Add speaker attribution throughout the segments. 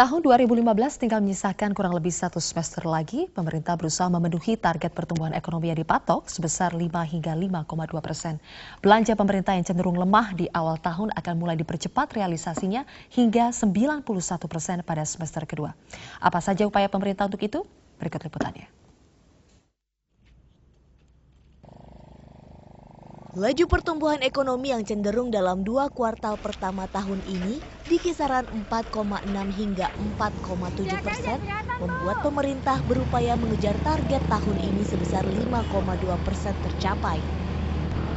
Speaker 1: Tahun 2015 tinggal menyisakan kurang lebih 1 semester lagi, pemerintah berusaha memenuhi target pertumbuhan ekonomi yang dipatok sebesar 5 hingga 5,2%. Belanja pemerintah yang cenderung lemah di awal tahun akan mulai dipercepat realisasinya hingga 91% pada semester kedua. Apa saja upaya pemerintah untuk itu? Berikut liputannya.
Speaker 2: Laju pertumbuhan ekonomi yang cenderung dalam 2 kuartal pertama tahun ini di kisaran 4,6 hingga 4,7% membuat pemerintah berupaya mengejar target tahun ini sebesar 5,2% tercapai.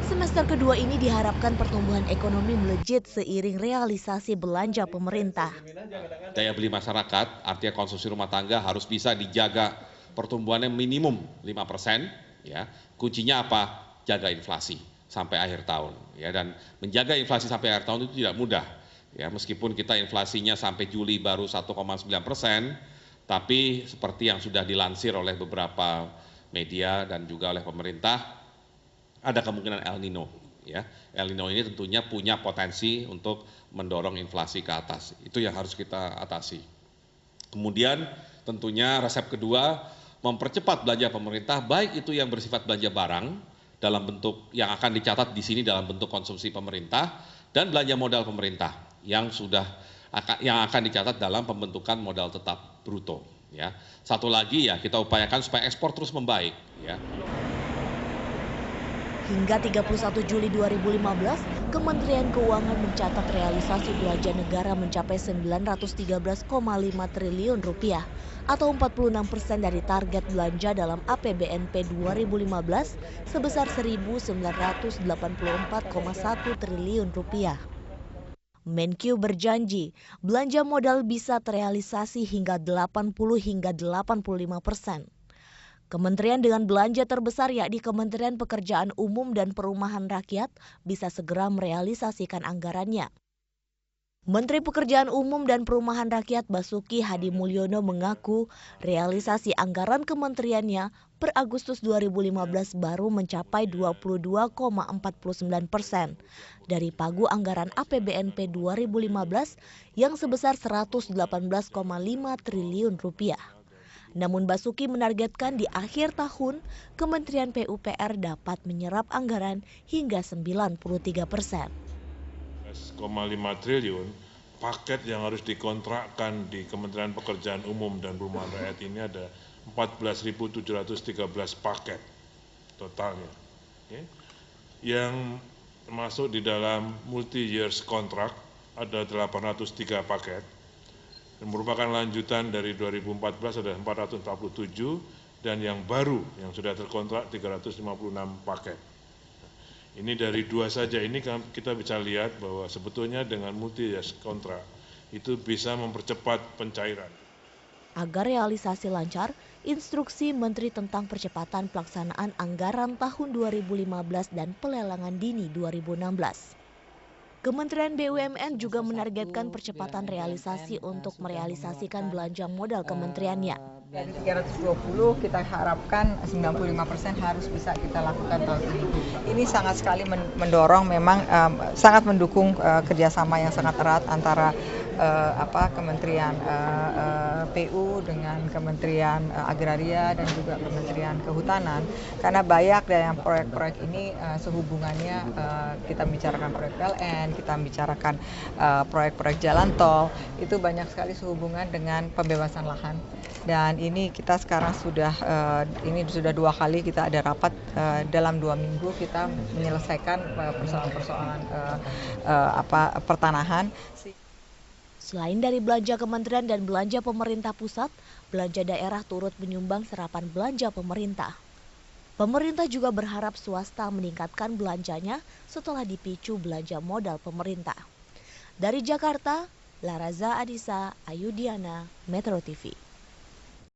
Speaker 2: Semester kedua ini diharapkan pertumbuhan ekonomi melejit seiring realisasi belanja pemerintah.
Speaker 3: Daya beli masyarakat, artinya konsumsi rumah tangga harus bisa dijaga pertumbuhannya minimum 5%. Ya. Kuncinya apa? Jaga inflasi sampai akhir tahun, ya, dan menjaga inflasi sampai akhir tahun itu tidak mudah, ya, meskipun kita inflasinya sampai Juli baru 1,9%, tapi seperti yang sudah dilansir oleh beberapa media dan juga oleh pemerintah, ada kemungkinan El Nino, ya. El Nino ini tentunya punya potensi untuk mendorong inflasi ke atas, itu yang harus kita atasi. Kemudian tentunya resep kedua, mempercepat belanja pemerintah, baik itu yang bersifat belanja barang, dalam bentuk yang akan dicatat di sini dalam bentuk konsumsi pemerintah dan belanja modal pemerintah yang akan dicatat dalam pembentukan modal tetap bruto, ya. Satu lagi ya, kita upayakan supaya ekspor terus membaik, ya.
Speaker 2: Hingga 31 Juli 2015, Kementerian Keuangan mencatat realisasi belanja negara mencapai 913,5 triliun rupiah atau 46% dari target belanja dalam APBNP 2015 sebesar 1.984,1 triliun rupiah. Menkyu berjanji belanja modal bisa terrealisasi hingga 80 hingga 85%. Kementerian dengan belanja terbesar yakni Kementerian Pekerjaan Umum dan Perumahan Rakyat bisa segera merealisasikan anggarannya. Menteri Pekerjaan Umum dan Perumahan Rakyat Basuki Hadi Mulyono mengaku realisasi anggaran kementeriannya per Agustus 2015 baru mencapai 22,49% dari pagu anggaran APBNP 2015 yang sebesar 118,5 triliun rupiah. Namun Basuki menargetkan di akhir tahun, Kementerian PUPR dapat menyerap anggaran hingga 93%.
Speaker 4: 11,5 triliun paket yang harus dikontrakkan di Kementerian Pekerjaan Umum dan Perumahan Rakyat ini ada 14.713 paket totalnya. Yang termasuk di dalam multi-years contract ada 803 paket. Dan merupakan lanjutan dari 2014 ada 447 dan yang baru yang sudah terkontrak 356 paket. Ini dari dua saja, ini kita bisa lihat bahwa sebetulnya dengan multi-years kontrak itu bisa mempercepat pencairan.
Speaker 2: Agar realisasi lancar, instruksi Menteri tentang percepatan pelaksanaan anggaran tahun 2015 dan pelelangan dini 2016. Kementerian BUMN juga menargetkan percepatan realisasi untuk merealisasikan belanja modal kementeriannya.
Speaker 5: Dari 320 kita harapkan 95% harus bisa kita lakukan tahun ini. Ini sangat sekali mendorong, memang sangat mendukung kerjasama yang sangat erat antara Kementerian PU dengan Kementerian Agraria dan juga Kementerian Kehutanan, karena banyak dari proyek-proyek ini sehubungannya kita bicarakan proyek PLN, kita bicarakan proyek-proyek jalan tol, itu banyak sekali sehubungan dengan pembebasan lahan. Dan ini kita sekarang sudah 2 kali kita ada rapat, dalam 2 minggu kita menyelesaikan persoalan-persoalan pertanahan.
Speaker 2: Selain dari belanja kementerian dan belanja pemerintah pusat, belanja daerah turut menyumbang serapan belanja pemerintah. Pemerintah juga berharap swasta meningkatkan belanjanya setelah dipicu belanja modal pemerintah. Dari Jakarta, Laraza Adisa, Ayudiana, Metro TV.